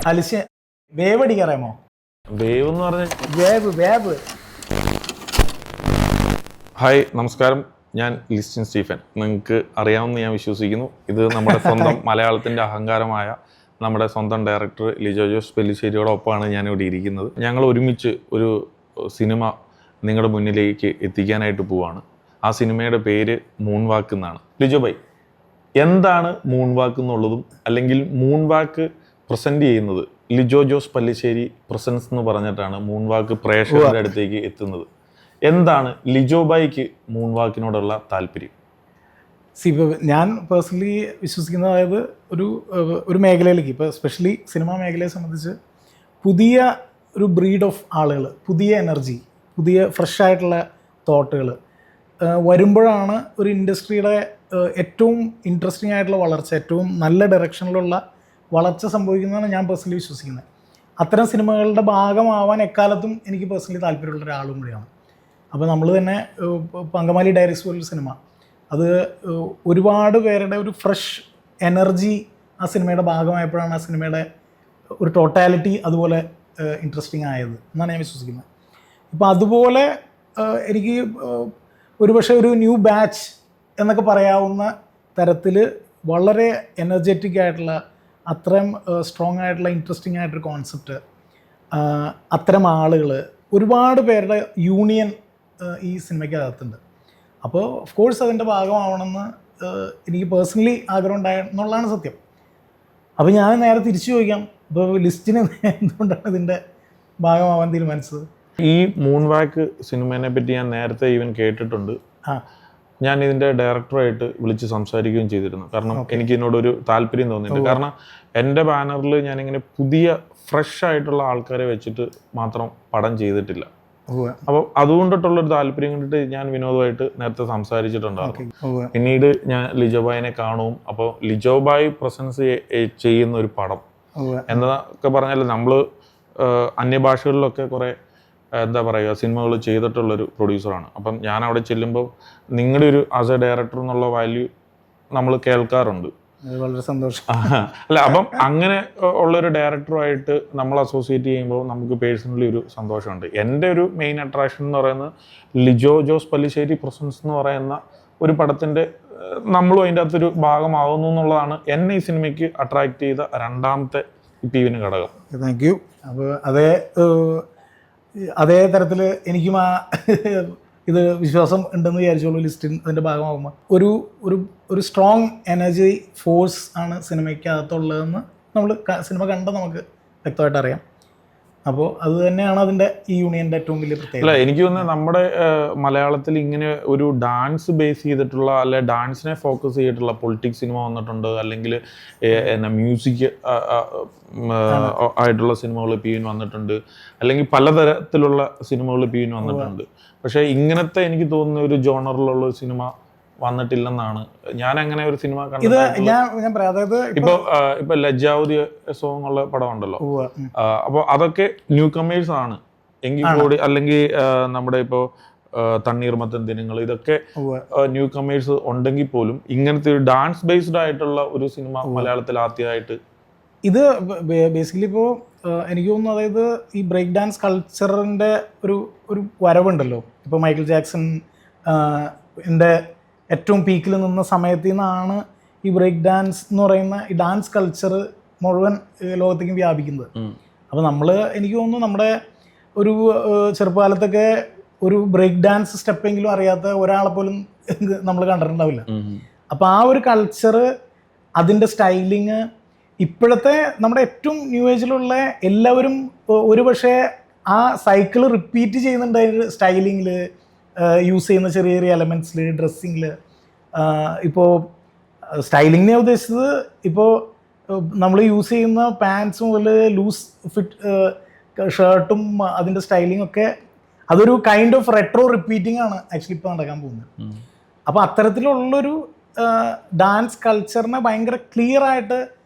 അലിശ wave അടിക്കാറിയാമോ? Wave എന്ന് പറഞ്ഞ wave. Hi നമസ്കാരം, ഞാൻ ലിസ്റ്റിൻ സ്റ്റീഫൻ. നിങ്ങൾക്ക് അറിയാമെന്ന് ഞാൻ വിശ്വസിക്കുന്നു. ഇത് നമ്മുടെ സ്വന്തം മലയാളത്തിൻ്റെ അഹങ്കാരമായ നമ്മുടെ സ്വന്തം ഡയറക്ടർ ലിജോ ജോസ് പെല്ലിശ്ശേരിയോടൊപ്പമാണ് ഞാനിവിടെ ഇരിക്കുന്നത്. ഞങ്ങൾ ഒരുമിച്ച് ഒരു സിനിമ നിങ്ങളുടെ മുന്നിലേക്ക് എത്തിക്കാനായിട്ട് പോവാണ്. ആ സിനിമയുടെ പേര് മൂൺ വാക്ക് എന്നാണ്. ലിജോ ബൈ, എന്താണ് മൂൺ വാക്ക് എന്നുള്ളതും അല്ലെങ്കിൽ മൂൺ വാക്ക് പ്രസൻറ്റ് ചെയ്യുന്നത് ലിജോ ജോസ് പല്ലിശ്ശേരി പ്രസൻസ് എന്ന് പറഞ്ഞിട്ടാണ് മൂൺ വാക്ക് പ്രേക്ഷകരുടെ അടുത്തേക്ക് എത്തുന്നത്. എന്താണ് ലിജോ ബൈക്ക് മൂൺ വാക്കിനോടുള്ള താല്പര്യം? ഞാൻ പേഴ്സണലി വിശ്വസിക്കുന്നത്, അതായത് ഒരു മേഖലയിലേക്ക്, ഇപ്പോൾ എസ്പെഷ്യലി സിനിമാ മേഖലയെ സംബന്ധിച്ച് പുതിയ ഒരു ബ്രീഡ് ഓഫ് ആളുകൾ, പുതിയ എനർജി, പുതിയ ഫ്രഷ് ആയിട്ടുള്ള തോട്ടുകൾ വരുമ്പോഴാണ് ഒരു ഇൻഡസ്ട്രിയുടെ ഏറ്റവും ഇൻട്രസ്റ്റിംഗ് ആയിട്ടുള്ള വളർച്ച, ഏറ്റവും നല്ല ഡയറക്ഷനിലുള്ള വളർച്ച സംഭവിക്കുന്നതാണ് ഞാൻ പേഴ്സണലി വിശ്വസിക്കുന്നത്. അത്തരം സിനിമകളുടെ ഭാഗമാവാൻ എക്കാലത്തും എനിക്ക് പേഴ്സണലി താല്പര്യമുള്ള ഒരാളും കൂടിയാണ്. അപ്പോൾ നമ്മൾ തന്നെ അങ്കമാലി ഡയറീസ് പോലൊരു സിനിമ, അത് ഒരുപാട് പേരുടെ ഒരു ഫ്രഷ് എനർജി ആ സിനിമയുടെ ഭാഗമായപ്പോഴാണ് ആ സിനിമയുടെ ഒരു ടോട്ടാലിറ്റി അതുപോലെ ഇൻട്രസ്റ്റിംഗ് ആയത് എന്നാണ് ഞാൻ വിശ്വസിക്കുന്നത്. ഇപ്പോൾ അതുപോലെ എനിക്ക് ഒരുപക്ഷെ ഒരു ന്യൂ ബാച്ച് എന്നൊക്കെ പറയാവുന്ന തരത്തിൽ വളരെ എനർജറ്റിക് ആയിട്ടുള്ള, അത്രയും സ്ട്രോങ് ആയിട്ടുള്ള, ഇൻട്രസ്റ്റിംഗ് ആയിട്ടൊരു കോൺസെപ്റ്റ്, അത്തരം ആളുകൾ, ഒരുപാട് പേരുടെ യൂണിയൻ ഈ സിനിമയ്ക്കകത്തുണ്ട്. അപ്പോൾ ഓഫ് കോഴ്സ് അതിൻ്റെ ഭാഗമാവണമെന്ന് എനിക്ക് പേഴ്സണലി ആഗ്രഹം ഉണ്ടായെന്നുള്ളതാണ് സത്യം. അപ്പോൾ ഞാൻ നേരെ തിരിച്ചു ചോദിക്കാം, ഇപ്പോൾ ലിസ്റ്റിന് എന്തുകൊണ്ടാണ് ഇതിൻ്റെ ഭാഗമാവാൻ തീരുമാനിച്ചത്? ഈ മൂൺ വാക്ക് സിനിമേനെ പറ്റി ഞാൻ നേരത്തെ ഈവൻ കേട്ടിട്ടുണ്ട്. ഞാൻ ഇതിൻ്റെ ഡയറക്ടറായിട്ട് വിളിച്ച് സംസാരിക്കുകയും ചെയ്തിരുന്നു. കാരണം എനിക്ക് ഇതിനോടൊരു താല്പര്യം തോന്നിയിട്ടുണ്ട്. കാരണം എൻ്റെ ബാനറിൽ ഞാനിങ്ങനെ പുതിയ ഫ്രഷ് ആയിട്ടുള്ള ആൾക്കാരെ വെച്ചിട്ട് മാത്രം പടം ചെയ്തിട്ടില്ല. അപ്പോൾ അതുകൊണ്ടിട്ടുള്ളൊരു താല്പര്യം കണ്ടിട്ട് ഞാൻ വിനോദമായിട്ട് നേരത്തെ സംസാരിച്ചിട്ടുണ്ടായിരുന്നു. പിന്നീട് ഞാൻ ലിജോബായിനെ കാണും. അപ്പോൾ ലിജോബായി പ്രസൻസ് ചെയ്യുന്ന ഒരു പടം എന്നൊക്കെ പറഞ്ഞാൽ നമ്മൾ അന്യഭാഷകളിലൊക്കെ കുറേ എന്താ പറയുക സിനിമകൾ ചെയ്തിട്ടുള്ളൊരു പ്രൊഡ്യൂസറാണ്. അപ്പം ഞാൻ അവിടെ ചെല്ലുമ്പോൾ നിങ്ങളുടെ ഒരു ആസ് എ ഡയറക്ടർ എന്നുള്ള വാല്യൂ നമ്മൾ കേൾക്കാറുണ്ട്. വളരെ സന്തോഷം. അല്ല, അപ്പം അങ്ങനെ ഉള്ളൊരു ഡയറക്ടറുമായിട്ട് നമ്മൾ അസോസിയേറ്റ് ചെയ്യുമ്പോൾ നമുക്ക് പേഴ്സണലി ഒരു സന്തോഷമുണ്ട്. എൻ്റെ ഒരു മെയിൻ അട്രാക്ഷൻ എന്ന് പറയുന്നത് ലിജോ ജോസ് പല്ലിശ്ശേരി പ്രസൻസ് എന്ന് പറയുന്ന ഒരു പടത്തിൻ്റെ നമ്മളും അതിൻ്റെ അകത്തൊരു ഭാഗമാകുന്നു എന്നുള്ളതാണ് എന്നെ ഈ സിനിമയ്ക്ക് അട്രാക്ട് ചെയ്ത രണ്ടാമത്തെ ടീവിന് ഘടകം. Thank you. അപ്പോൾ അതേ തരത്തിൽ എനിക്കും ഇത് വിശ്വാസം ഉണ്ടെന്ന് വിചാരിച്ചോളൂ. ലിസ്റ്റിൻ അതിൻ്റെ ഭാഗമാകുമ്പോൾ ഒരു സ്ട്രോങ് എനർജി ഫോഴ്സ് ആണ് സിനിമയ്ക്കകത്തുള്ളതെന്ന് നമ്മൾ സിനിമ കണ്ട നമുക്ക് വ്യക്തമായിട്ട് അറിയാം. അപ്പോൾ അത് തന്നെയാണ് അതിൻ്റെ ഈ യൂണിയൻ്റെ ഏറ്റവും വലിയ പ്രത്യേകത. അല്ല, എനിക്ക് തോന്നുന്നത് നമ്മുടെ മലയാളത്തിൽ ഇങ്ങനെ ഒരു ഡാൻസ് ബേസ് ചെയ്തിട്ടുള്ള, അല്ലെ ഡാൻസിനെ ഫോക്കസ് ചെയ്തിട്ടുള്ള പൊളിറ്റിക്സ് സിനിമ വന്നിട്ടുണ്ട്, അല്ലെങ്കിൽ മ്യൂസിക് ആയിട്ടുള്ള സിനിമകൾ പിൻ വന്നിട്ടുണ്ട്, അല്ലെങ്കിൽ പലതരത്തിലുള്ള സിനിമകൾ പിൻ വന്നിട്ടുണ്ട്. പക്ഷേ ഇങ്ങനത്തെ എനിക്ക് തോന്നുന്ന ഒരു ജോണറിലുള്ള ഒരു സിനിമ വന്നിട്ടില്ലെന്നാണ് ഞാൻ അങ്ങനെ ഒരു സിനിമ കണ്ടത്. അതായത് ഇപ്പൊ ലജ്ജാവതി സോങ് ഉള്ള പടം ഉണ്ടല്ലോ, അപ്പോൾ അതൊക്കെ ന്യൂ കമേഴ്സ് ആണ് എങ്കിൽ കൂടി, അല്ലെങ്കിൽ നമ്മുടെ ഇപ്പോ തണ്ണീർമത്തൻ ദിനങ്ങൾ, ഇതൊക്കെ ന്യൂ കമേഴ്സ് ഉണ്ടെങ്കിൽ പോലും ഇങ്ങനത്തെ ഒരു ഡാൻസ് ബേസ്ഡ് ആയിട്ടുള്ള ഒരു സിനിമ മലയാളത്തിൽ ആദ്യമായിട്ട് ഇത് ബേസിക്കലി ഇപ്പോൾ എനിക്ക് തോന്നുന്നു, അതായത് ഈ ബ്രേക്ക് ഡാൻസ് കൾച്ചറിൻ്റെ ഒരു വരവുണ്ടല്ലോ. ഇപ്പോൾ മൈക്കിൾ ജാക്സൺ ഏറ്റവും പീക്കിൽ നിന്ന സമയത്തു നിന്നാണ് ഈ ബ്രേക്ക് ഡാൻസ് എന്ന് പറയുന്ന ഈ ഡാൻസ് കൾച്ചർ മുഴുവൻ ലോകത്തേക്കും വ്യാപിക്കുന്നത്. അപ്പോൾ എനിക്ക് തോന്നുന്നു നമ്മുടെ ഒരു ചെറുപ്പകാലത്തൊക്കെ ഒരു ബ്രേക്ക് ഡാൻസ് സ്റ്റെപ്പെങ്കിലും അറിയാത്ത ഒരാളെ പോലും നമ്മൾ കണ്ടിട്ടുണ്ടാവില്ല. അപ്പോൾ ആ ഒരു കൾച്ചർ, അതിൻ്റെ സ്റ്റൈലിങ്, ഇപ്പോഴത്തെ നമ്മുടെ ഏറ്റവും ന്യൂ ഏജിലുള്ള എല്ലാവരും ഒരു പക്ഷേ ആ സൈക്കിൾ റിപ്പീറ്റ് ചെയ്യുന്നുണ്ട്. അതിൻ്റെ സ്റ്റൈലിങ്ങിൽ യൂസ് ചെയ്യുന്ന ചെറിയ ചെറിയ എലമെൻറ്റ്സിൽ, ഡ്രസ്സിങ്ങിൽ. ഇപ്പോൾ സ്റ്റൈലിങ്ങിനെ ഉദ്ദേശിച്ചത്, ഇപ്പോൾ നമ്മൾ യൂസ് ചെയ്യുന്ന പാൻസും മുതൽ ലൂസ് ഫിറ്റ് ഷർട്ടും അതിൻ്റെ സ്റ്റൈലിംഗ് ഒക്കെ അതൊരു കൈൻഡ് ഓഫ് റെട്രോ റിപ്പീറ്റിംഗ് ആണ് ആക്ച്വലി ഇപ്പോൾ നടക്കാൻ പോകുന്നത്. അപ്പോൾ അത്തരത്തിലുള്ളൊരു ഡാൻസ് കൾച്ചറിനെ ഭയങ്കര ക്ലിയർ ആയിട്ട്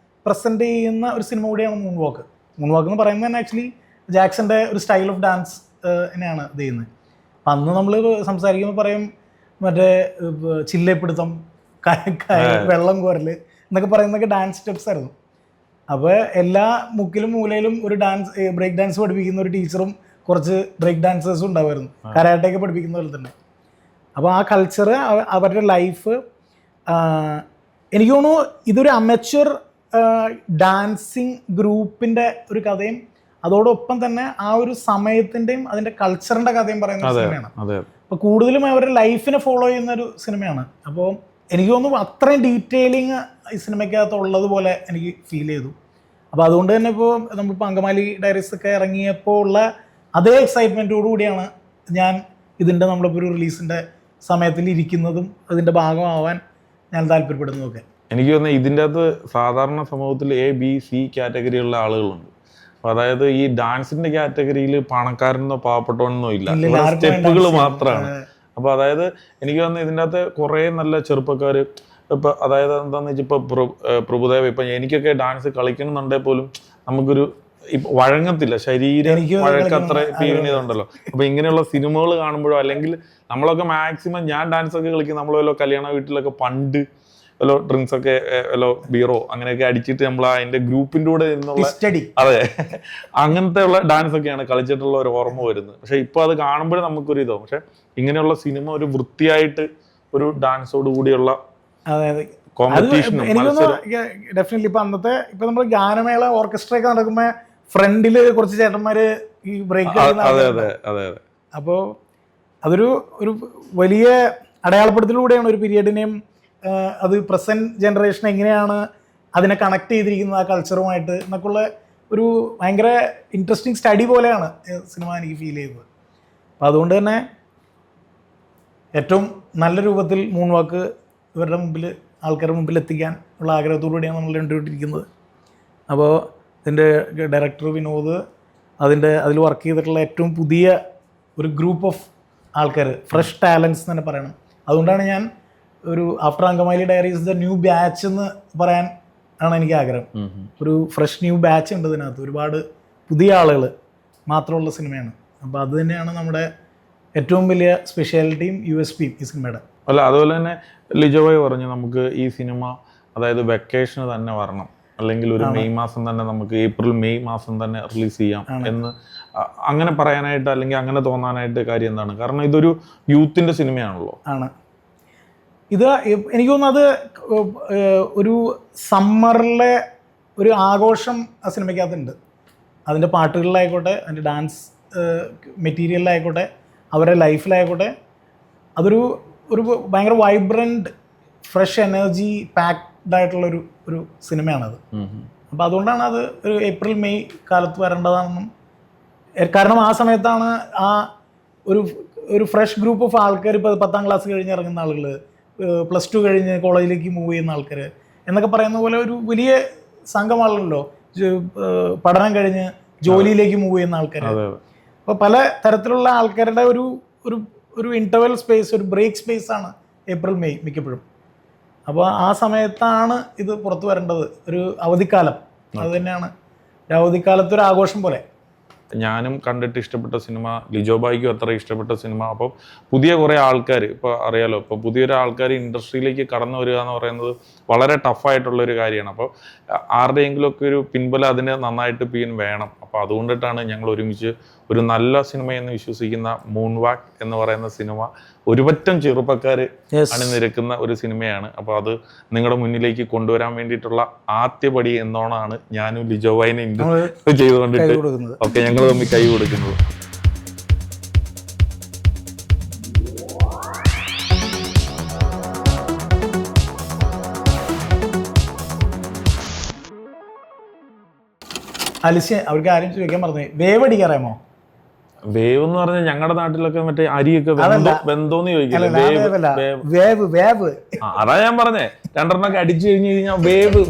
പ്രസൻറ്റ് ചെയ്യുന്ന ഒരു സിനിമ കൂടിയാണ് മൂൺ വാക്ക്. മൂൺ വാക്ക് എന്ന് പറയുന്നത് തന്നെ ആക്ച്വലി ജാക്സന്റെ ഒരു സ്റ്റൈൽ ഓഫ് ഡാൻസ് തന്നെയാണ് ഇത് ചെയ്യുന്നത്. അപ്പം അന്ന് നമ്മൾ സംസാരിക്കുമ്പോൾ പറയും മറ്റേ ചില്ലപ്പിടുത്തം, വെള്ളം കോരൽ എന്നൊക്കെ പറയുന്നതൊക്കെ ഡാൻസ് സ്റ്റെപ്സ് ആയിരുന്നു. അപ്പോൾ എല്ലാ മുക്കിലും മൂലയിലും ഒരു ബ്രേക്ക് ഡാൻസ് പഠിപ്പിക്കുന്ന ഒരു ടീച്ചറും കുറച്ച് ബ്രേക്ക് ഡാൻസേഴ്സും ഉണ്ടാവുമായിരുന്നു, കരാട്ടയൊക്കെ പഠിപ്പിക്കുന്ന പോലെ തന്നെ. അപ്പോൾ ആ കൾച്ചർ, അവരുടെ ലൈഫ്, എനിക്ക് തോന്നുന്നു ഇതൊരു അമച്വർ ഡാൻസിങ് ഗ്രൂപ്പിൻ്റെ ഒരു കഥയും അതോടൊപ്പം തന്നെ ആ ഒരു സമയത്തിൻ്റെയും അതിൻ്റെ കൾച്ചറിൻ്റെ കഥയും പറയുന്ന സിനിമയാണ്. അപ്പോൾ കൂടുതലും അവരുടെ ലൈഫിനെ ഫോളോ ചെയ്യുന്ന ഒരു സിനിമയാണ്. അപ്പോൾ എനിക്ക് തോന്നുന്നു അത്രയും ഡീറ്റെയിലിങ് ഈ സിനിമയ്ക്കകത്ത് ഉള്ളതുപോലെ എനിക്ക് ഫീൽ ചെയ്തു. അപ്പോൾ അതുകൊണ്ട് തന്നെ ഇപ്പോൾ നമ്മളിപ്പോൾ അങ്കമാലി ഡയറീസ് ഒക്കെ ഇറങ്ങിയപ്പോൾ ഉള്ള അതേ എക്സൈറ്റ്മെൻറ്റോടു കൂടിയാണ് ഞാൻ ഇതിൻ്റെ നമ്മളിപ്പോൾ ഒരു റിലീസിൻ്റെ സമയത്തിൽ ഇരിക്കുന്നതും അതിൻ്റെ ഭാഗമാവാൻ ഞാൻ താല്പര്യപ്പെടുന്നതൊക്കെ. എനിക്ക് തോന്നുന്നത് ഇതിൻ്റെ അകത്ത് സാധാരണ സമൂഹത്തിൽ A-B-C കാറ്റഗറിയുള്ള ആളുകളുണ്ട്. അപ്പോൾ അതായത് ഈ ഡാൻസിൻ്റെ കാറ്റഗറിയിൽ പണക്കാരനോ പാവപ്പെട്ടവനോ ഇല്ല, സ്റ്റെപ്പുകൾ മാത്രമാണ്. അപ്പോൾ അതായത് എനിക്ക് തോന്നുന്നത് ഇതിൻ്റെ അകത്ത് കുറേ നല്ല ചെറുപ്പക്കാർ, ഇപ്പം അതായത് എന്താണെന്ന് വെച്ചാൽ ഇപ്പോൾ പ്രഭുദേവ, ഇപ്പം എനിക്കൊക്കെ ഡാൻസ് കളിക്കണമെന്നുണ്ടെങ്കിൽ പോലും നമുക്കൊരു ഇപ്പം വഴങ്ങത്തില്ല, ശരീരം വഴക്കത്ര ഇതുണ്ടല്ലോ. അപ്പോൾ ഇങ്ങനെയുള്ള സിനിമകൾ കാണുമ്പോഴോ അല്ലെങ്കിൽ നമ്മളൊക്കെ മാക്സിമം ഞാൻ ഡാൻസ് ഒക്കെ കളിക്കും, നമ്മൾ വല്ലോ കല്യാണ വീട്ടിലൊക്കെ പണ്ട് വല്ലോ ഡ്രിങ്ക്സ് ഒക്കെ വല്ലോ ബീറോ അങ്ങനെയൊക്കെ അടിച്ചിട്ട് നമ്മൾ അതിൻ്റെ ഗ്രൂപ്പിൻ്റെ കൂടെ നിന്നുള്ള, അതെ, അങ്ങനത്തെ ഉള്ള ഡാൻസ് ഒക്കെയാണ് കളിച്ചിട്ടുള്ള ഒരു ഓർമ്മ വരുന്നത്. പക്ഷെ ഇപ്പോൾ അത് കാണുമ്പോഴേ നമുക്കൊരു ഇതാവും. പക്ഷെ ഇങ്ങനെയുള്ള സിനിമ ഒരു വൃത്തിയായിട്ട് ഒരു ഡാൻസോട് കൂടിയുള്ള കോമ്പറ്റീഷനും ഡെഫിനറ്റ്ലി ഇപ്പൊ അന്നത്തെ ഇപ്പൊ നമ്മൾ ഗാനമേള ഓർക്കസ്ട്ര ഒക്കെ നടക്കുമ്പോൾ ഫ്രണ്ടില് കുറച്ച് ചേട്ടന്മാര് ഈ ബ്രേക്ക്, അപ്പോ അതൊരു വലിയ അടയാളപ്പെടുത്തലൂടെയാണ് ഒരു പീരിയഡിനെയും അത് പ്രസന്റ് ജനറേഷൻ എങ്ങനെയാണ് അതിനെ കണക്ട് ചെയ്തിരിക്കുന്നത് ആ കൾച്ചറുമായിട്ട് എന്നൊക്കെയുള്ള ഒരു ഭയങ്കര ഇൻട്രസ്റ്റിംഗ് സ്റ്റഡി പോലെയാണ് സിനിമ എനിക്ക് ഫീൽ ചെയ്തത്. അപ്പം അതുകൊണ്ട് തന്നെ ഏറ്റവും നല്ല രൂപത്തിൽ മൂൺ വാക്ക് ഇവരുടെ മുമ്പിൽ, ആൾക്കാരുടെ മുമ്പിൽ എത്തിക്കാൻ ഉള്ള ആഗ്രഹത്തോടുകൂടിയാണ് നമ്മൾ കണ്ടുകൊണ്ടിരിക്കുന്നത്. അപ്പോൾ ഇതിൻ്റെ ഡയറക്ടർ വിനോദ്, അതിൽ വർക്ക് ചെയ്തിട്ടുള്ള ഏറ്റവും പുതിയ ഒരു ഗ്രൂപ്പ് ഓഫ് ആൾക്കാർ, ഫ്രഷ് ടാലൻസ് എന്ന് തന്നെ പറയണം. അതുകൊണ്ടാണ് ഞാൻ ഒരു after Angamaly diaries the new batch എന്ന് പറയാൻ ആണ് എനിക്ക് ആഗ്രഹം. ഒരു ഫ്രഷ് ന്യൂ ബാച്ച് ഉണ്ട് ഇതിനകത്ത്, ഒരുപാട് പുതിയ ആളുകൾ മാത്രമുള്ള സിനിമയാണ്. അപ്പോൾ അത് തന്നെയാണ് നമ്മുടെ ഏറ്റവും വലിയ സ്പെഷ്യാലിറ്റിയും USP ഈ സിനിമയുടെ. അല്ല, അതുപോലെ തന്നെ ലിജോയ് പറഞ്ഞു നമുക്ക് ഈ സിനിമ അതായത് വെക്കേഷന് തന്നെ വരണം, അല്ലെങ്കിൽ ഒരു മെയ് മാസം തന്നെ നമുക്ക് April-May മാസം തന്നെ റിലീസ് ചെയ്യാം എന്ന് അങ്ങനെ പറയാനായിട്ട് അല്ലെങ്കിൽ അങ്ങനെ തോന്നാനായിട്ട് കാര്യം എന്താണ്? കാരണം ഇതൊരു യൂത്തിൻ്റെ സിനിമയാണല്ലോ. ആണ് ഇത്. എനിക്ക് തോന്നുന്നത് ഒരു സമ്മറിലെ ഒരു ആഘോഷം ആ സിനിമയ്ക്കകത്തുണ്ട്. അതിൻ്റെ പാട്ടുകളിലായിക്കോട്ടെ, അതിൻ്റെ ഡാൻസ് മെറ്റീരിയലിലായിക്കോട്ടെ, അവരുടെ ലൈഫിലായിക്കോട്ടെ, അതൊരു ഭയങ്കര വൈബ്രൻറ്റ് ഫ്രഷ് എനർജി പാക്ഡ് ആയിട്ടുള്ളൊരു സിനിമയാണത്. അപ്പോൾ അതുകൊണ്ടാണ് അത് ഒരു April-May കാലത്ത് വരേണ്ടതാണെന്നും, കാരണം ആ സമയത്താണ് ആ ഒരു ഫ്രഷ് ഗ്രൂപ്പ് ഓഫ് ആൾക്കാർ, ഇപ്പോൾ 10ാം ക്ലാസ് കഴിഞ്ഞ് ഇറങ്ങുന്ന ആളുകൾ, +2 കഴിഞ്ഞ് കോളേജിലേക്ക് മൂവ് ചെയ്യുന്ന ആൾക്കാർ എന്നൊക്കെ പറയുന്ന പോലെ ഒരു വലിയ സംഘമാണല്ലോ പഠനം കഴിഞ്ഞ് ജോലിയിലേക്ക് മൂവ് ചെയ്യുന്ന ആൾക്കാർ. അപ്പോൾ പല തരത്തിലുള്ള ആൾക്കാരുടെ ഒരു ഇൻ്റർവെൽ സ്പേസ്, ഒരു ബ്രേക്ക് സ്പേസാണ് April-May മിക്കപ്പോഴും. അപ്പോൾ ആ സമയത്താണ് ഇത് പുറത്തു വരേണ്ടത്, ഒരു അവധിക്കാലം. അത് തന്നെയാണ് അവധിക്കാലത്തൊരു ആഘോഷം പോലെ. ഞാനും കണ്ടിട്ട് ഇഷ്ടപ്പെട്ട സിനിമ, ലിജോബായിക്കും അത്ര ഇഷ്ടപ്പെട്ട സിനിമ. അപ്പോൾ പുതിയ കുറേ ആൾക്കാർ, ഇപ്പോൾ അറിയാലോ, ഇപ്പോൾ പുതിയൊരു ആൾക്കാർ ഇൻഡസ്ട്രിയിലേക്ക് കടന്നു വരിക എന്ന് പറയുന്നത് വളരെ ടഫായിട്ടുള്ളൊരു കാര്യമാണ്. അപ്പോൾ ആരുടെയെങ്കിലുമൊക്കെ ഒരു പിൻബലം അതിന് നന്നായിട്ട് വേണം. അപ്പോൾ അതുകൊണ്ടിട്ടാണ് ഞങ്ങൾ ഒരുമിച്ച് ഒരു നല്ല സിനിമയെന്ന് വിശ്വസിക്കുന്ന മൂൺ വാക്ക് എന്ന് പറയുന്ന സിനിമ ഒരുപറ്റം ചെറുപ്പക്കാർ അണിനിരക്കുന്ന ഒരു സിനിമയാണ്. അപ്പോൾ അത് നിങ്ങളുടെ മുന്നിലേക്ക് കൊണ്ടുവരാൻ വേണ്ടിയിട്ടുള്ള ആദ്യപടി എന്നോണാണ് ഞാനും ലിജോബായിനെ ചെയ്തുകൊണ്ടിട്ട് ഓക്കെ ഞങ്ങൾ തമ്മിൽ കൈ കൊടുക്കുന്നത്. അലിസ്യ, അവർക്ക് ആരും ചോദിക്കാൻ പറഞ്ഞു, വേവ് അടിക്കാറാമോ? വേവ് എന്ന് പറഞ്ഞാൽ ഞങ്ങളുടെ നാട്ടിലൊക്കെ മറ്റേ അരിയൊക്കെ വെന്തോന്ന് ചോദിക്കില്ല, അതാ ഞാൻ പറഞ്ഞേ, 2 എണ്ണമൊക്കെ അടിച്ചു കഴിഞ്ഞു കഴിഞ്ഞാൽ വേവ്.